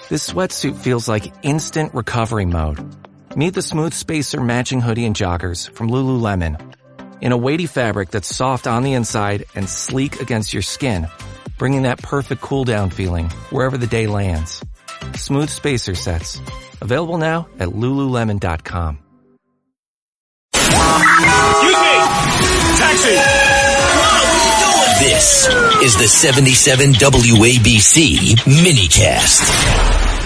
This sweatsuit feels like instant recovery mode. Meet the smooth spacer matching hoodie and joggers from Lululemon. In a weighty fabric that's soft on the inside and sleek against your skin, bringing that perfect cool down feeling wherever the day lands. Smooth spacer sets. Available now at Lululemon.com. Excuse me! Taxi! This is the 77 WABC minicast.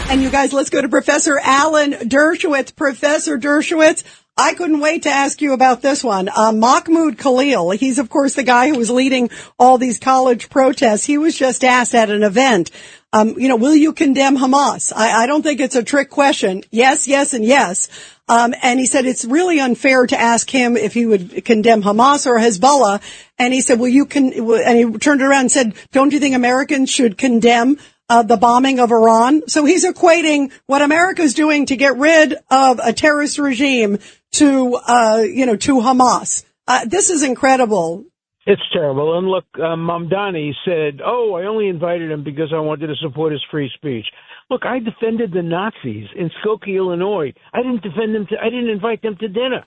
And you guys, let's go to Professor Alan Dershowitz. Professor Dershowitz, I couldn't wait to ask you about this one. Mahmoud Khalil, he's of course the guy who was leading all these college protests. He was just asked at an event, will you condemn Hamas? I don't think it's a trick question. Yes, yes, and yes. And he said it's really unfair to ask him if he would condemn Hamas or Hezbollah. And he said, and he turned around and said, don't you think Americans should condemn the bombing of Iran? So he's equating what America's doing to get rid of a terrorist regime to Hamas. This is incredible. It's terrible. And look, Mamdani said, I only invited him because I wanted to support his free speech. Look, I defended the Nazis in Skokie, Illinois. I didn't I didn't invite them to dinner.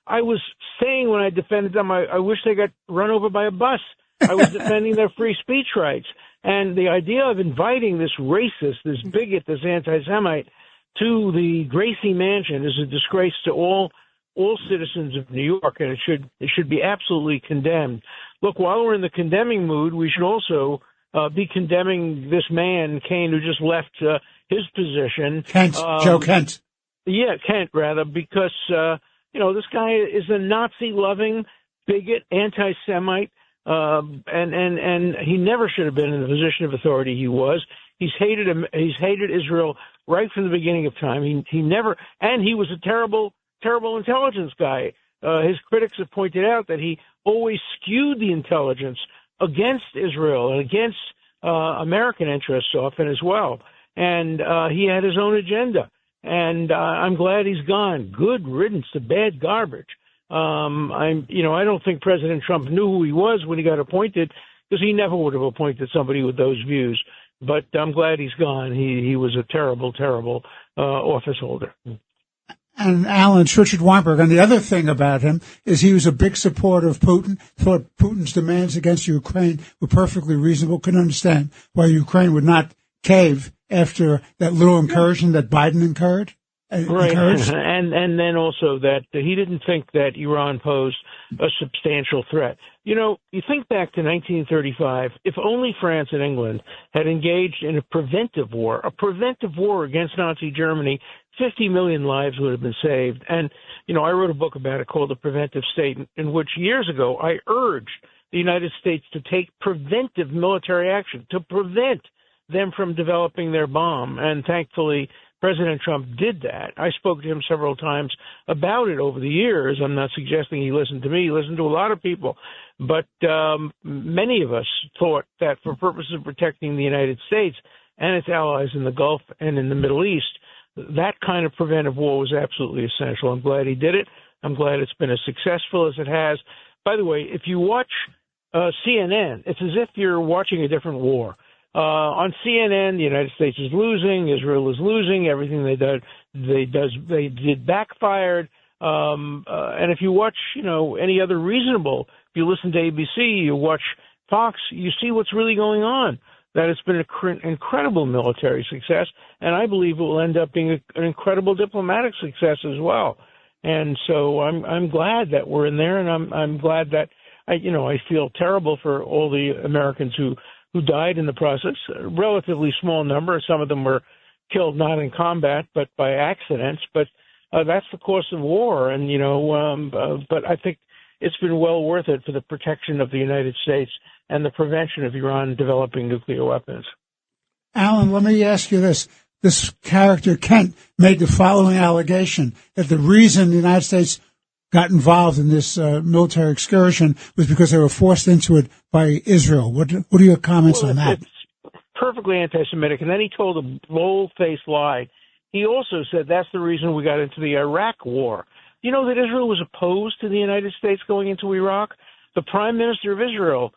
I was saying when I defended them, I wish they got run over by a bus. I was defending their free speech rights. And the idea of inviting this racist, this bigot, this anti-Semite to the Gracie Mansion is a disgrace to all citizens of New York, and it should be absolutely condemned. Look, while we're in the condemning mood, we should also be condemning this man, Kane, who just left his position. Kent, Joe Kent. Yeah, Kent, rather, because, this guy is a Nazi-loving bigot, anti-Semite, and he never should have been in the position of authority he was. He's hated Israel right from the beginning of time. He was a terrible intelligence guy. His critics have pointed out that he always skewed the intelligence against Israel and against American interests often as well. And he had his own agenda. And I'm glad he's gone. Good riddance to bad garbage. I don't think President Trump knew who he was when he got appointed, because he never would have appointed somebody with those views. But I'm glad he's gone. He was a terrible, terrible office holder. And Alan, Richard Weinberg, and the other thing about him is he was a big supporter of Putin, thought Putin's demands against Ukraine were perfectly reasonable, couldn't understand why Ukraine would not cave after that little incursion that Biden encouraged. Right, and then also that he didn't think that Iran posed a substantial threat. You think back to 1935, if only France and England had engaged in a preventive war against Nazi Germany, 50 million lives would have been saved. And, I wrote a book about it called The Preventive State, in which years ago I urged the United States to take preventive military action to prevent them from developing their bomb. And thankfully, President Trump did that. I spoke to him several times about it over the years. I'm not suggesting he listened to me. He listened to a lot of people. But many of us thought that for purposes of protecting the United States and its allies in the Gulf and in the Middle East, that kind of preventive war was absolutely essential. I'm glad he did it. I'm glad it's been as successful as it has. By the way, if you watch CNN, it's as if you're watching a different war. On CNN, the United States is losing, Israel is losing, everything they did backfired. And if you watch, any other reasonable, if you listen to ABC, you watch Fox, you see what's really going on. That it's been an incredible military success, and I believe it will end up being an incredible diplomatic success as well. And so I'm glad that we're in there, and I'm glad that I feel terrible for all the Americans who died in the process. A relatively small number. Some of them were killed not in combat but by accidents. But that's the course of war, and but I think it's been well worth it for the protection of the United States and the prevention of Iran developing nuclear weapons. Alan, let me ask you this. This character, Kent, made the following allegation that the reason the United States got involved in this military excursion was because they were forced into it by Israel. What are your comments on that? It's perfectly anti-Semitic. And then he told a bold-faced lie. He also said that's the reason we got into the Iraq war. You know that Israel was opposed to the United States going into Iraq? The Prime Minister of Israel,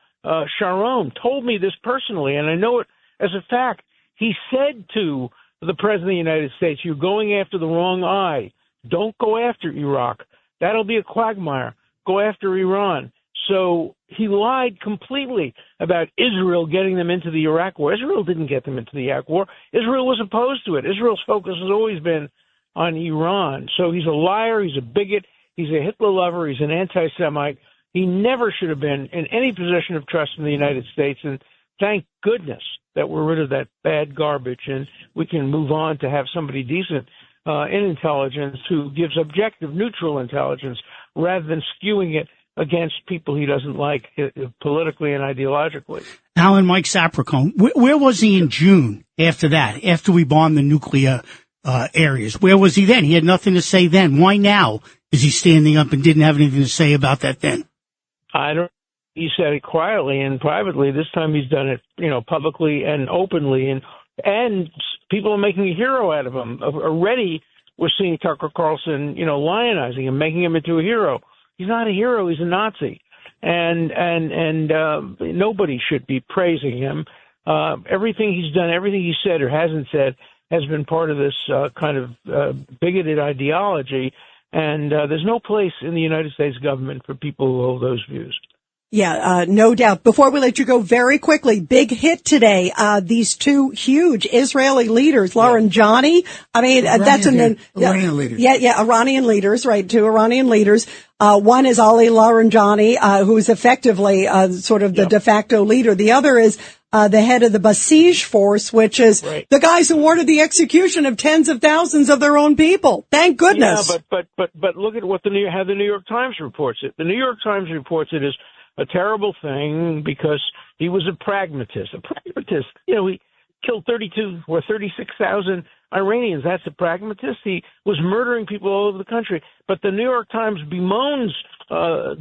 Sharon, told me this personally, and I know it as a fact. He said to the President of the United States, you're going after the wrong eye. Don't go after Iraq. That'll be a quagmire. Go after Iran. So he lied completely about Israel getting them into the Iraq war. Israel didn't get them into the Iraq war. Israel was opposed to it. Israel's focus has always been on Iran. So he's a liar. He's a bigot. He's a Hitler lover. He's an anti-Semite. He never should have been in any position of trust in the United States. And thank goodness that we're rid of that bad garbage and we can move on to have somebody decent in intelligence who gives objective, neutral intelligence rather than skewing it against people he doesn't like politically and ideologically. Alan, Mike Sapricone, where was he in June after that, after we bombed the nuclear areas? Where was he then? He had nothing to say then. Why now is he standing up and didn't have anything to say about that then? I don't. He said it quietly and privately. This time he's done it, publicly and openly, and people are making a hero out of him. Already, we're seeing Tucker Carlson, lionizing him, making him into a hero. He's not a hero. He's a Nazi, and nobody should be praising him. Everything he's done, everything he said or hasn't said, has been part of this kind of bigoted ideology. And there's no place in the United States government for people who hold those views. Yeah, no doubt. Before we let you go, very quickly, big hit today. These two huge Israeli leaders, Laranjani. I mean, Iranian leaders. Yeah, Iranian leaders, right? Two Iranian leaders. One is Ali Laranjani, who's effectively sort of the de facto leader. The other is the head of the Basij force, which is the guys who ordered the execution of tens of thousands of their own people. Thank goodness. Yeah, but look at what how the New York Times reports it. The New York Times reports it as a terrible thing because he was a pragmatist. He killed 32 or 36,000 Iranians. That's a pragmatist. He was murdering people all over the country. But the New York Times bemoans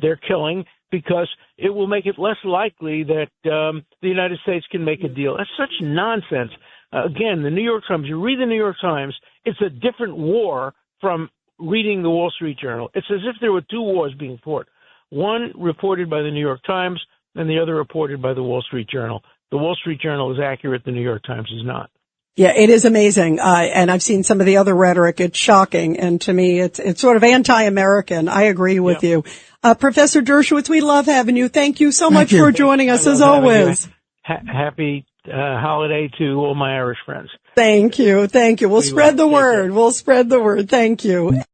their killing because it will make it less likely that the United States can make a deal. That's such nonsense. Again, the New York Times, you read the New York Times, it's a different war from reading the Wall Street Journal. It's as if there were two wars being fought. One reported by the New York Times and the other reported by the Wall Street Journal. The Wall Street Journal is accurate. The New York Times is not. Yeah, it is amazing. And I've seen some of the other rhetoric. It's shocking. And to me, it's sort of anti-American. I agree with you. Professor Dershowitz, we love having you. Thank you so much for joining us as always. Happy holiday to all my Irish friends. Thank you. We'll spread the word. Thank you.